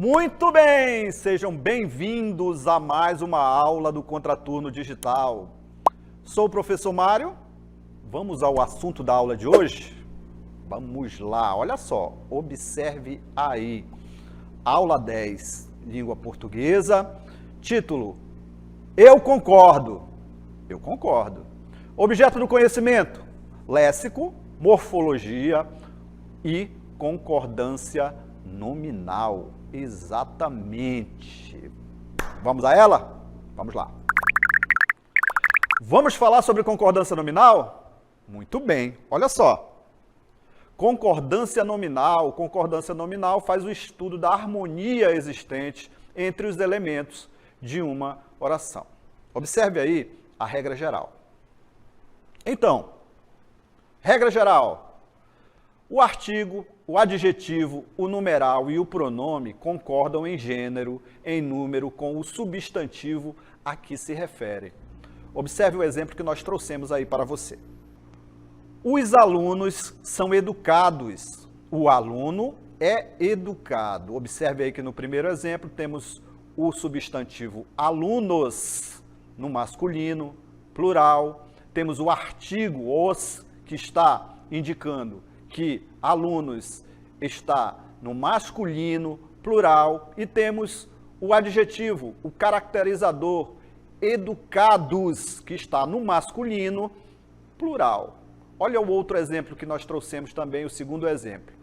Muito bem, sejam bem-vindos a mais uma aula do Contraturno Digital. Sou o professor Mário, vamos ao assunto da aula de hoje? Vamos lá, olha só, observe aí. Aula 10, língua portuguesa, título, Eu concordo. Eu concordo. Objeto do conhecimento, léxico, morfologia e concordância nominal. Exatamente. Vamos a ela? Vamos lá. Vamos falar sobre concordância nominal? Muito bem, olha só. Concordância nominal faz o estudo da harmonia existente entre os elementos de uma oração. Observe aí a regra geral. Então, regra geral. O artigo, o adjetivo, o numeral e o pronome concordam em gênero, em número, com o substantivo a que se refere. Observe o exemplo que nós trouxemos aí para você. Os alunos são educados. O aluno é educado. Observe aí que no primeiro exemplo temos o substantivo alunos, no masculino, plural. Temos o artigo os, que está indicando que alunos está no masculino, plural, e temos o adjetivo, o caracterizador, educados, que está no masculino, plural. Olha o outro exemplo que nós trouxemos também, o segundo exemplo.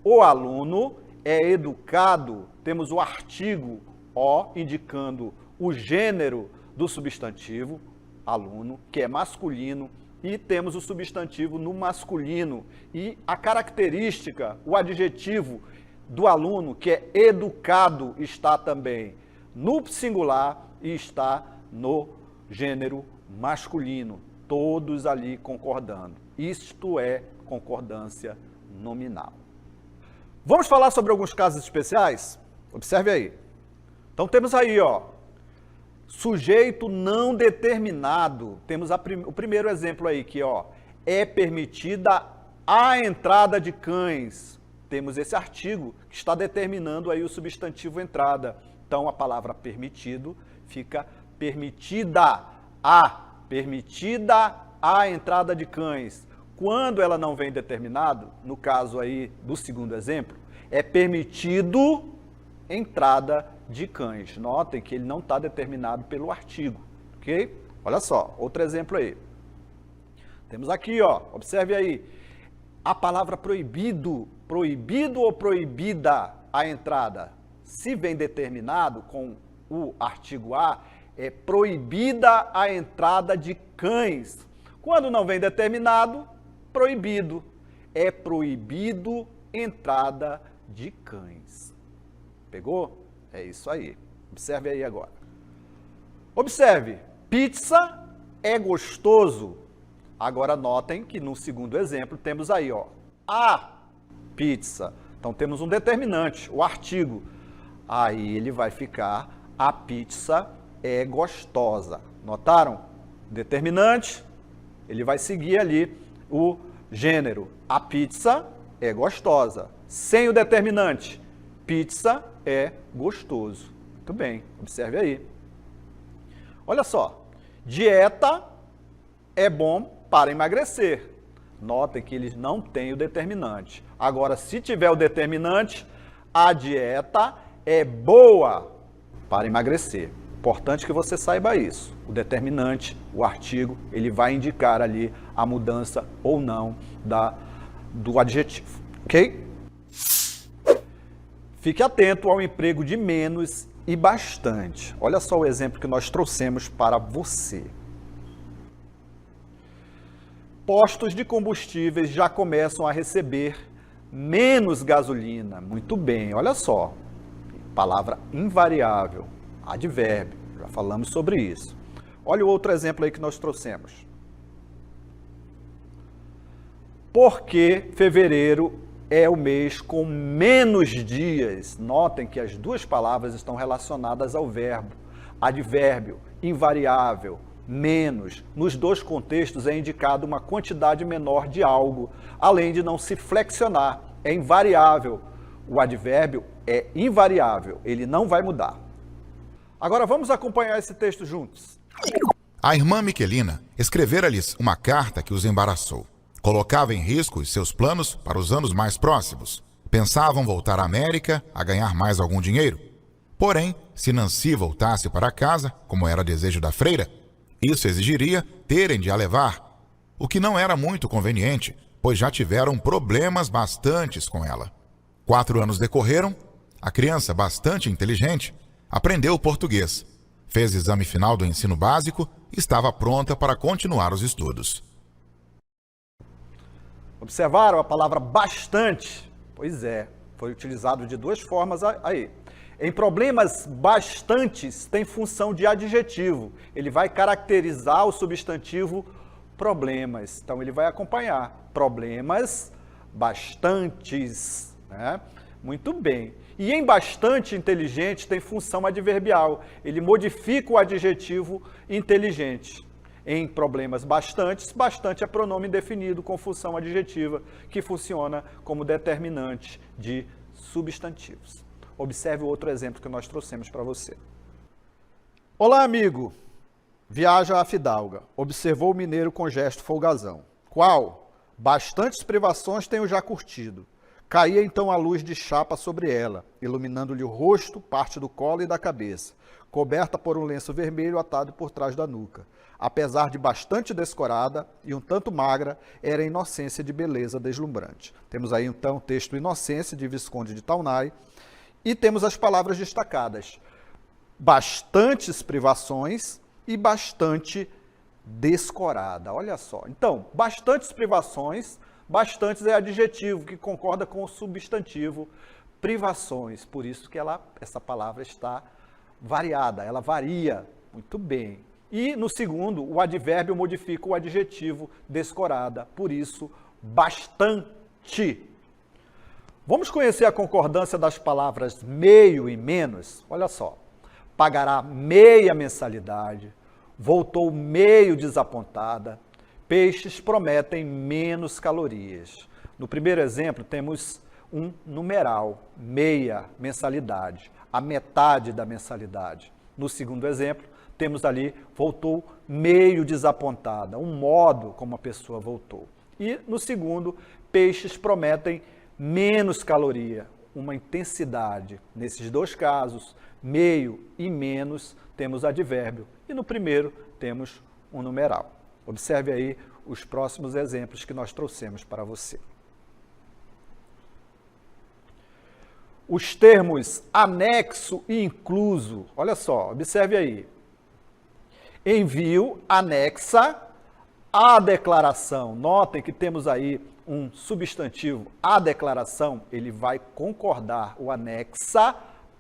O aluno é educado, temos o artigo o, indicando o gênero do substantivo, aluno, que é masculino, e temos o substantivo no masculino e a característica, o adjetivo do aluno, que é educado, está também no singular e está no gênero masculino, todos ali concordando. Isto é concordância nominal. Vamos falar sobre alguns casos especiais? Observe aí. Então temos aí, ó, sujeito não determinado. Temos o primeiro exemplo aí, que ó, é permitida a entrada de cães. Temos esse artigo que está determinando aí o substantivo entrada. Então a palavra permitido fica permitida a entrada de cães. Quando ela não vem determinado, no caso aí do segundo exemplo, é permitido entrada de cães. Notem que ele não está determinado pelo artigo, ok? Olha só, outro exemplo aí. Temos aqui, ó, observe aí, a palavra proibido, proibido ou proibida a entrada. Se vem determinado com o artigo a, é proibida a entrada de cães. Quando não vem determinado, proibido. É proibido entrada de cães. Pegou? É isso aí. Observe aí agora. Observe, pizza é gostoso. Agora notem que no segundo exemplo temos aí, ó, a pizza. Então temos um determinante, o artigo. Aí ele vai ficar, a pizza é gostosa. Notaram? Determinante, ele vai seguir ali o gênero. A pizza é gostosa. Sem o determinante, pizza é gostoso. Muito bem, observe aí. Olha só, dieta é bom para emagrecer. Notem que eles não têm o determinante. Agora, se tiver o determinante, a dieta é boa para emagrecer. Importante que você saiba isso. O determinante, o artigo, ele vai indicar ali a mudança ou não do adjetivo, ok? Fique atento ao emprego de menos e bastante. Olha só o exemplo que nós trouxemos para você. Postos de combustíveis já começam a receber menos gasolina. Muito bem, olha só. Palavra invariável, advérbio. Já falamos sobre isso. Olha o outro exemplo aí que nós trouxemos. Porque fevereiro é o mês com menos dias. Notem que as duas palavras estão relacionadas ao verbo. Advérbio, invariável, menos. Nos dois contextos é indicado uma quantidade menor de algo, além de não se flexionar. É invariável. O advérbio é invariável, ele não vai mudar. Agora vamos acompanhar esse texto juntos. A irmã Miquelina escrevera-lhes uma carta que os embaraçou. Colocava em risco os seus planos para os anos mais próximos. Pensavam voltar à América a ganhar mais algum dinheiro. Porém, se Nancy voltasse para casa, como era desejo da freira, isso exigiria terem de a levar, o que não era muito conveniente, pois já tiveram problemas bastantes com ela. 4 anos decorreram, a criança, bastante inteligente, aprendeu português, fez exame final do ensino básico e estava pronta para continuar os estudos. Observaram a palavra bastante? Pois é, foi utilizado de 2 formas aí. Em problemas bastantes tem função de adjetivo. Ele vai caracterizar o substantivo problemas. Então ele vai acompanhar problemas bastantes, né? Muito bem. E em bastante inteligente tem função adverbial. Ele modifica o adjetivo inteligente. Em problemas bastantes, bastante é pronome indefinido com função adjetiva, que funciona como determinante de substantivos. Observe o outro exemplo que nós trouxemos para você. Olá, amigo. Viaja a fidalga. Observou o mineiro com gesto folgazão. Qual? Bastantes privações tenho já curtido. Caía então a luz de chapa sobre ela, iluminando-lhe o rosto, parte do colo e da cabeça, coberta por um lenço vermelho atado por trás da nuca. Apesar de bastante descorada e um tanto magra, era inocência de beleza deslumbrante. Temos aí então o texto Inocência, de Visconde de Taunay, e temos as palavras destacadas. Bastantes privações e bastante descorada. Olha só. Então, bastantes privações, bastantes é adjetivo que concorda com o substantivo privações. Por isso que essa palavra está variada, ela varia. Muito bem. E no segundo, o advérbio modifica o adjetivo descorada. Por isso, bastante. Vamos conhecer a concordância das palavras meio e menos? Olha só. Pagará meia mensalidade, voltou meio desapontada, peixes prometem menos calorias. No primeiro exemplo, temos um numeral, meia mensalidade, a metade da mensalidade. No segundo exemplo, temos ali, voltou meio desapontada, um modo como a pessoa voltou. E no segundo, peixes prometem menos caloria, uma intensidade. Nesses 2 casos, meio e menos, temos advérbio. E no primeiro, temos um numeral. Observe aí os próximos exemplos que nós trouxemos para você. Os termos anexo e incluso. Olha só, observe aí. Envio anexa à declaração. Notem que temos aí um substantivo, a declaração, ele vai concordar, o anexa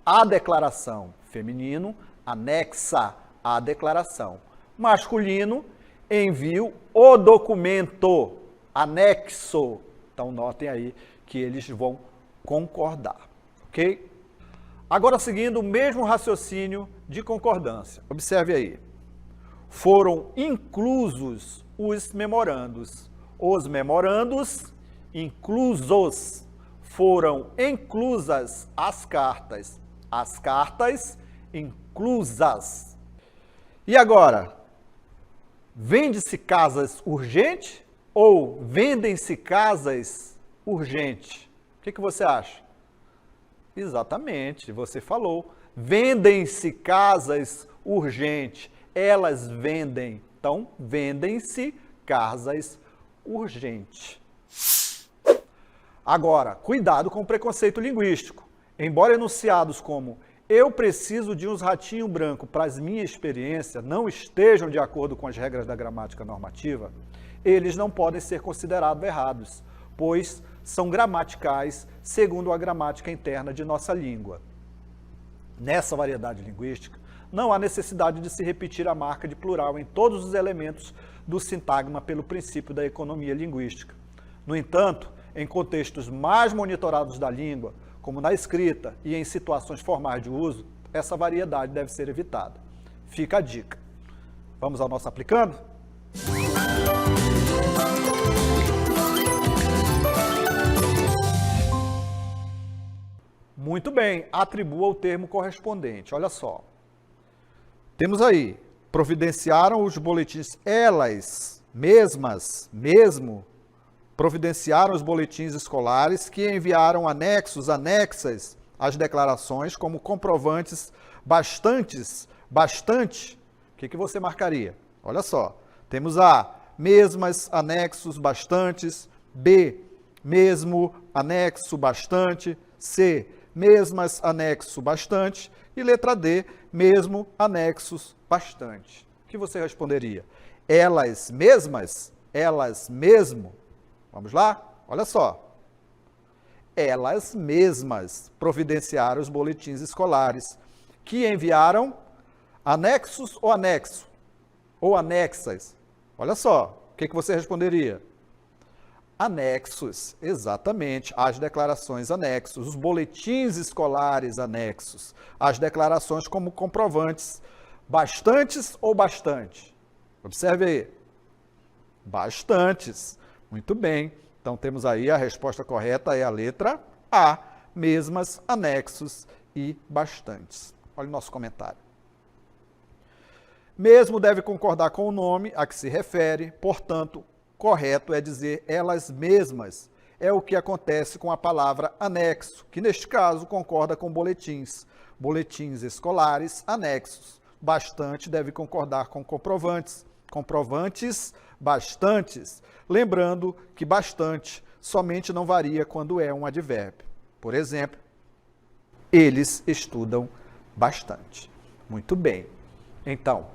à declaração. Feminino, anexa à declaração. Masculino, envio o documento, anexo. Então, notem aí que eles vão concordar, ok? Agora, seguindo o mesmo raciocínio de concordância. Observe aí. Foram inclusos os memorandos. Os memorandos inclusos. Foram inclusas as cartas inclusas. E agora, vende-se casas urgente ou vendem-se casas urgente? O que você acha? Exatamente, você falou. Vendem-se casas urgente. Elas vendem. Então, vendem-se casas urgente. Agora, cuidado com o preconceito linguístico. Embora enunciados como eu preciso de uns ratinhos brancos para as minhas experiências não estejam de acordo com as regras da gramática normativa, eles não podem ser considerados errados, pois são gramaticais segundo a gramática interna de nossa língua. Nessa variedade linguística, não há necessidade de se repetir a marca de plural em todos os elementos do sintagma pelo princípio da economia linguística. No entanto, em contextos mais monitorados da língua, como na escrita e em situações formais de uso, essa variedade deve ser evitada. Fica a dica. Vamos ao nosso aplicando? Muito bem, atribua o termo correspondente. Olha só. Temos aí, providenciaram os boletins, elas mesmas, mesmo, providenciaram os boletins escolares que enviaram anexos, anexas às declarações como comprovantes bastante. O que você marcaria? Olha só, temos A, mesmas, anexos, bastantes, B, mesmo, anexo, bastante, C, mesmas, anexo, bastante, e letra D, mesmo, anexos, bastante. O que você responderia? Elas mesmas? Elas mesmo? Vamos lá? Olha só. Elas mesmas providenciaram os boletins escolares que enviaram anexos ou anexo? Ou anexas? Olha só, o que você responderia? Anexos, exatamente, as declarações anexos, os boletins escolares anexos, as declarações como comprovantes, bastantes ou bastante? Observe aí, bastantes, muito bem, então temos aí a resposta correta, é a letra A, mesmas, anexos e bastantes. Olha o nosso comentário. Mesmo deve concordar com o nome a que se refere, portanto, correto é dizer elas mesmas. É o que acontece com a palavra anexo, que neste caso concorda com boletins. Boletins escolares, anexos. Bastante deve concordar com comprovantes. Comprovantes, bastantes. Lembrando que bastante somente não varia quando é um advérbio. Por exemplo, eles estudam bastante. Muito bem. Então,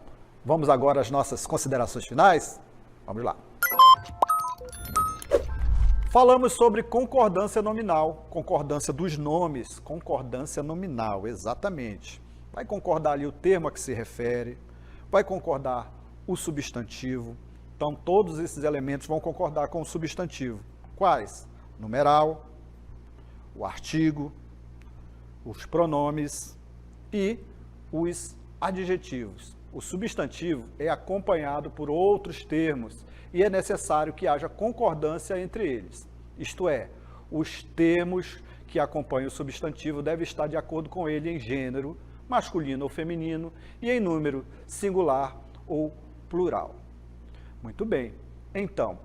vamos agora às nossas considerações finais? Vamos lá. Falamos sobre concordância nominal, concordância dos nomes, concordância nominal, exatamente. Vai concordar ali o termo a que se refere, vai concordar o substantivo. Então, todos esses elementos vão concordar com o substantivo. Quais? Numeral, o artigo, os pronomes e os adjetivos. O substantivo é acompanhado por outros termos e é necessário que haja concordância entre eles. Isto é, os termos que acompanham o substantivo devem estar de acordo com ele em gênero, masculino ou feminino, e em número singular ou plural. Muito bem. Então,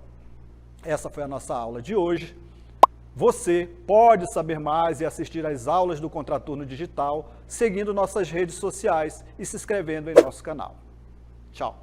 essa foi a nossa aula de hoje. Você pode saber mais e assistir às aulas do Contraturno Digital seguindo nossas redes sociais e se inscrevendo em nosso canal. Tchau!